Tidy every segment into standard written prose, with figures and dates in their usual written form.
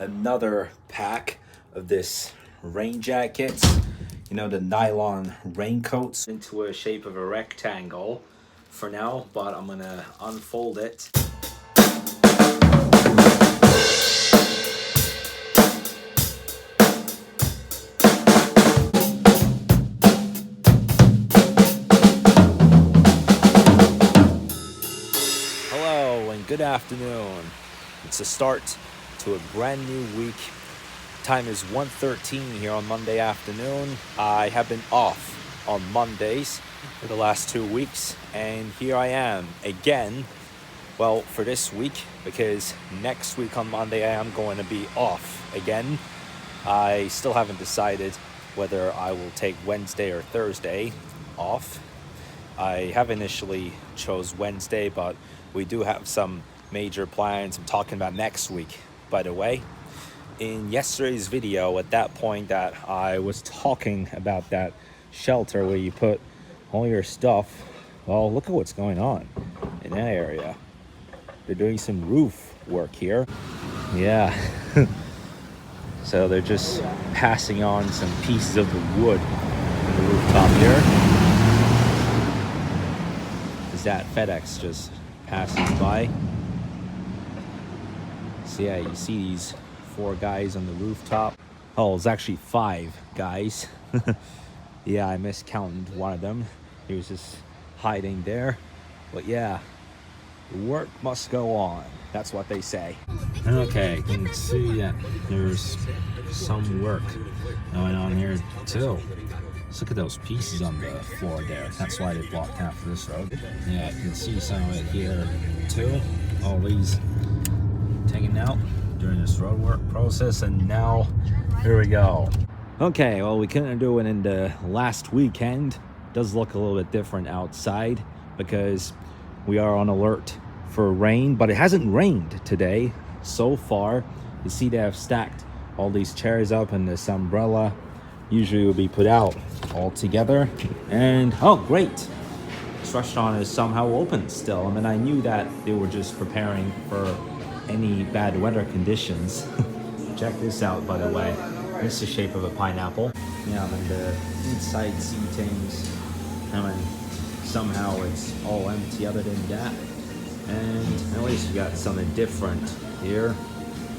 another pack of this rain jackets, you know, the nylon raincoats, into a shape of a rectangle for now, but I'm gonna unfold it. Hello and good afternoon. It's a start to a brand new week. Time is 1:13 here on Monday afternoon. I have been off on Mondays for the last 2 weeks, and here I am again. Well, for this week, because next week on Monday I am going to be off again. I still haven't decided whether I will take Wednesday or Thursday off. I have initially chose Wednesday, but we do have some major plans. I'm talking about next week, by the way. In yesterday's video, at that point that I was talking about that shelter where you put all your stuff, well, look at what's going on in that area. They're doing some roof work here. Yeah. So they're just passing on some pieces of the wood from the rooftop here. Is that FedEx just passing by? So yeah, you see these 4 guys on the rooftop. Oh, it's actually 5 guys. Yeah, I miscounted one of them. He was just hiding there. But yeah, the work must go on. That's what they say. Okay, you can see that there's some work going on here too. Just look at those pieces on the floor there. That's why they blocked half of this road. Yeah, you can see some of it here too. All these taken out during this road work process, and now here we go. Okay, well, we couldn't do it in the last weekend. It does look a little bit different outside because we are on alert for rain, but it hasn't rained today so far. You see they have stacked all these chairs up, and this umbrella usually will be put out all together. And oh great, this restaurant is somehow open still. I mean, I knew that they were just preparing for any bad weather conditions. Check this out, by the way. It's the shape of a pineapple. Yeah, I mean, the inside seatings, I mean, somehow it's all empty other than that. And at least we got something different here.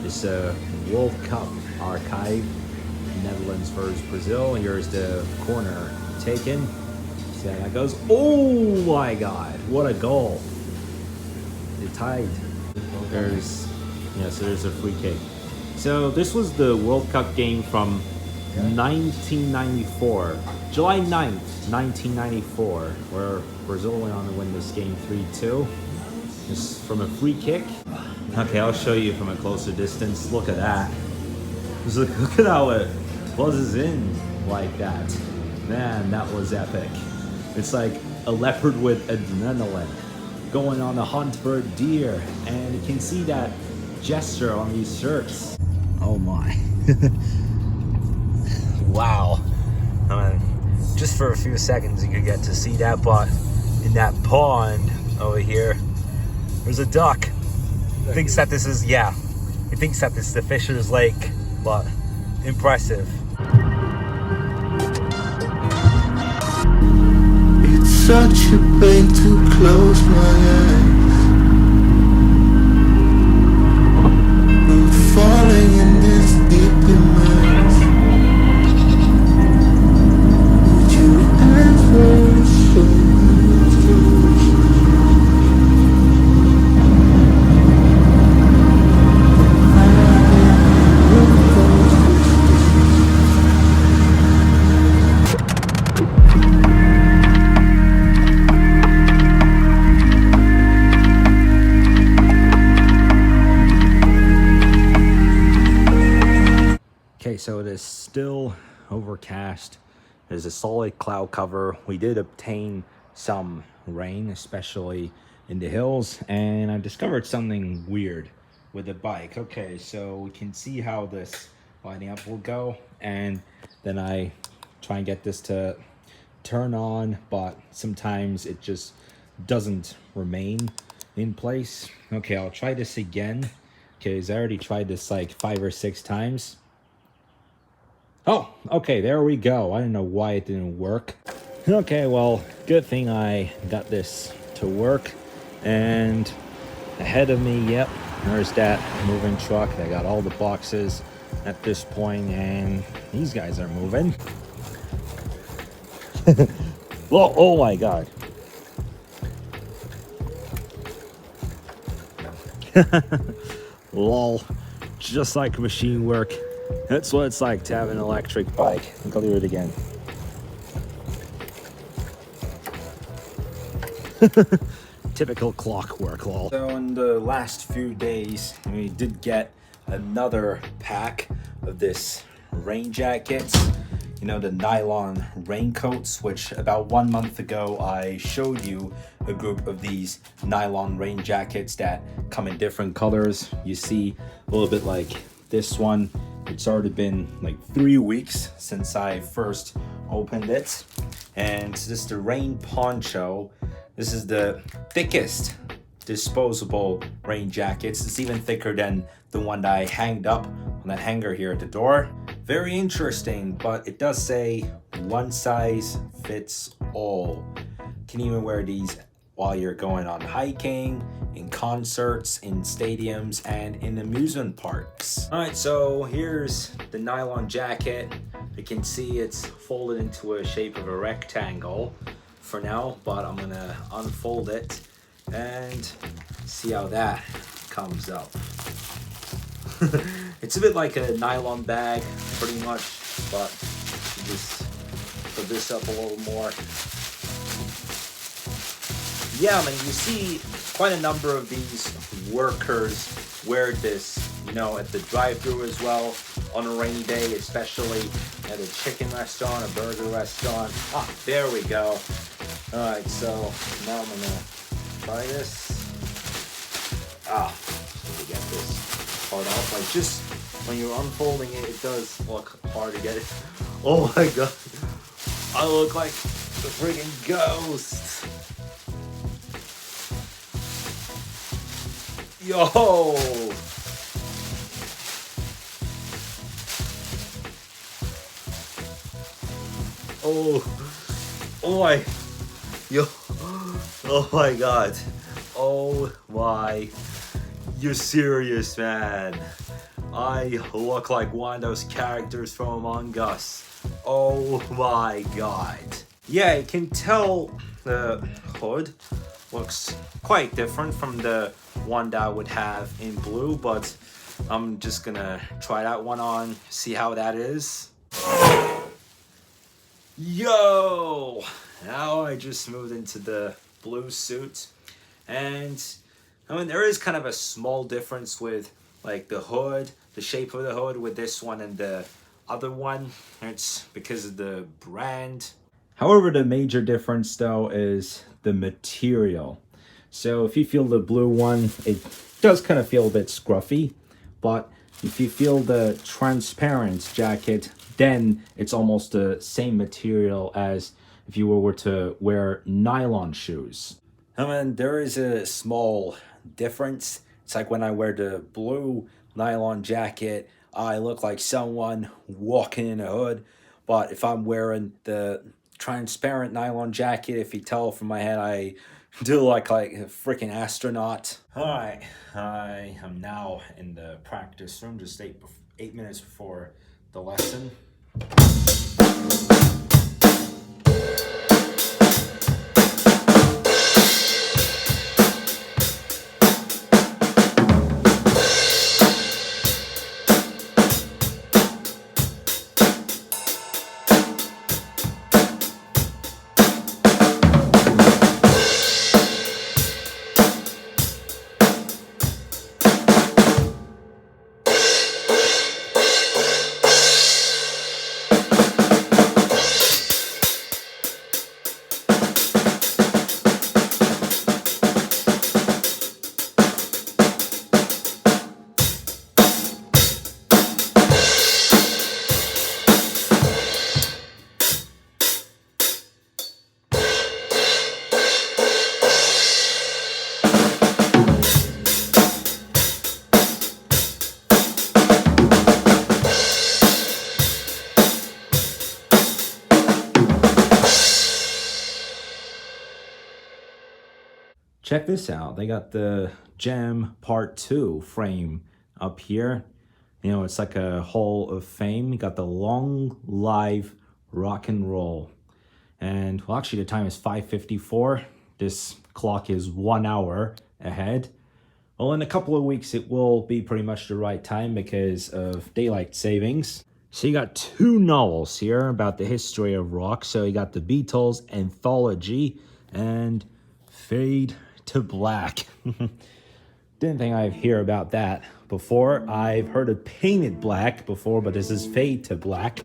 It's a World Cup archive, Netherlands versus Brazil. Here's the corner taken. See how that goes. Oh my God, what a goal. They tied. There's, yeah, so there's a free kick. So this was the World Cup game from 1994, July 9th, 1994, where Brazil went on to win this game 3-2. Just from a free kick. Okay, I'll show you from a closer distance. Look at that. Just look at how it buzzes in like that. Man, that was epic. It's like a leopard with adrenaline going on a hunt for a deer, and you can see that gesture on these shirts. Oh my. Wow. I mean, just for a few seconds you could get to see that, but in that pond over here, there's a duck. He thinks that this is, yeah, he thinks that this is the Fisher's Lake, but impressive. It's such a pain to close my eyes. I'm falling in this deep immerse. Would you ever show me through? Okay, so it is still overcast. There's a solid cloud cover. We did obtain some rain, especially in the hills, and I discovered something weird with the bike. Okay, so we can see how this lighting up will go, and then I try and get this to turn on, but sometimes it just doesn't remain in place. Okay, I'll try this again because I already tried this like 5 or 6 times. Oh, okay, there we go. I don't know why it didn't work. Okay, well, good thing I got this to work. And ahead of me, yep, there's that moving truck. They got all the boxes at this point, and these guys are moving. Well, oh my god. Lol, just like machine work. That's what it's like to have an electric bike. I'll do it again. Typical clockwork, lol. So in the last few days, we did get another pack of this rain jackets. You know, the nylon raincoats, which about 1 month ago I showed you a group of these nylon rain jackets that come in different colors. You see a little bit like this one. It's already been like 3 weeks since I first opened it. And this is the rain poncho. This is the thickest disposable rain jackets. It's even thicker than the one that I hanged up on that hanger here at the door. Very interesting, but it does say one size fits all. You can even wear these while you're going on hiking, in concerts, in stadiums, and in amusement parks. All right, so here's the nylon jacket. You can see it's folded into a shape of a rectangle for now, but I'm gonna unfold it and see how that comes up. It's a bit like a nylon bag, pretty much, but just put this up a little more. Yeah, I mean, you see quite a number of these workers wear this, you know, at the drive-thru as well on a rainy day, especially at a chicken restaurant, a burger restaurant. Ah, there we go. All right, so now I'm gonna try this. Ah, let me get this part off. Like, just when you're unfolding it, it does look hard to get it. Oh my god, I look like a freaking ghost. Yo! Oh my, yo, oh my god, oh my, you're serious, man. I look like one of those characters from Among Us. Oh my god. Yeah, you can tell the hood looks quite different from the one that I would have in blue, but I'm just gonna try that one on, see how that is. Yo! Now I just moved into the blue suit, and I mean, there is kind of a small difference with like the hood, the shape of the hood with this one and the other one. It's because of the brand. However, the major difference though is the material. So if you feel the blue one, it does kind of feel a bit scruffy, but if you feel the transparent jacket, then it's almost the same material as if you were to wear nylon shoes. I mean, there is a small difference. It's like when I wear the blue nylon jacket, I look like someone walking in a hood. But if I'm wearing the transparent nylon jacket, if you tell from my head, I do look like a freaking astronaut. All right, I am now in the practice room, just 8 minutes before the lesson. check this out. They got the Gem Part 2 frame up here. You know, it's like a Hall of Fame. You got the Long Live Rock and Roll. And, well, actually the time is 5:54. This clock is 1 hour ahead. Well, in a couple of weeks, it will be pretty much the right time because of daylight savings. So you got two novels here about the history of rock. So you got the Beatles Anthology and Fade to Black. Didn't think I'd hear about that before. I've heard of Painted Black before, but this is Fade to Black.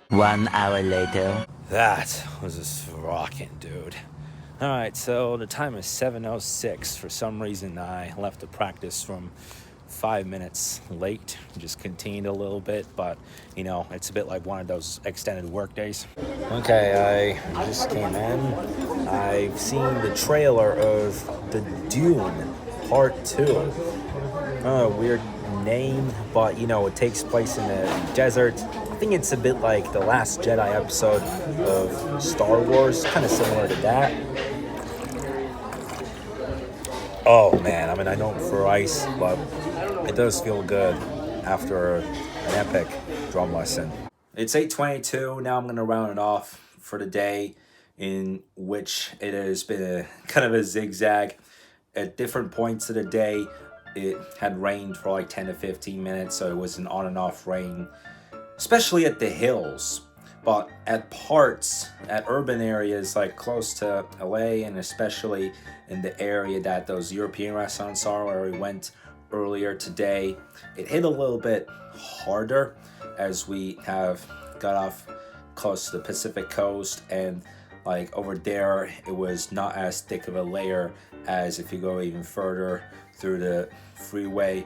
One hour later. That was just rocking, dude. All right, so the time is 7:06. For some reason, I left the practice from 5 minutes late. Just continued a little bit, but you know, it's a bit like one of those extended work days. Okay, I just came in. I've seen the trailer of the Dune Part 2. Weird name, but you know, it takes place in a desert. I think it's a bit like the Last Jedi episode of Star Wars, kind of similar to that. Oh man, I mean, I know for ice, but it does feel good after an epic drum lesson. It's 8:22. Now I'm gonna round it off for the day, in which it has been a kind of a zigzag. At different points of the day, it had rained for like 10 to 15 minutes, so it was an on and off rain, especially at the hills. But at parts, at urban areas like close to LA, and especially in the area that those European restaurants are where we went earlier today, it hit a little bit harder as we have got off close to the Pacific coast, and like over there it was not as thick of a layer as if you go even further through the freeway.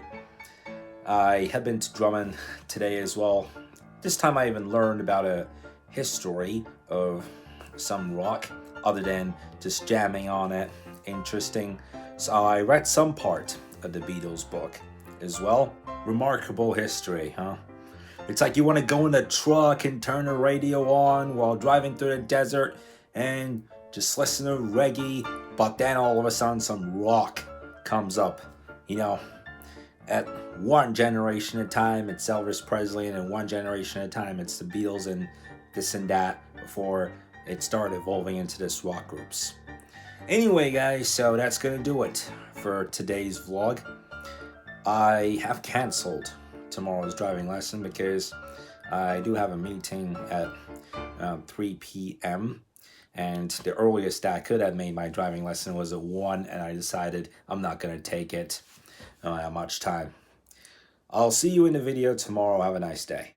I have been to Drummond today as well. This time I even learned about a history of some rock other than just jamming on it. Interesting. So I read some part of the Beatles book as well. Remarkable history, huh? It's like you want to go in the truck and turn the radio on while driving through the desert and just listen to reggae, but then all of a sudden some rock comes up. You know, at one generation at a time it's Elvis Presley, and in one generation at a time it's the Beatles and this and that, before it started evolving into this rock groups. Anyway guys, so that's gonna do it for today's vlog. I have canceled tomorrow's driving lesson because I do have a meeting at 3 p.m. and the earliest that I could have made my driving lesson was at 1, and I decided I'm not gonna take it. I don't have much time. I'll see you in the video tomorrow. Have a nice day.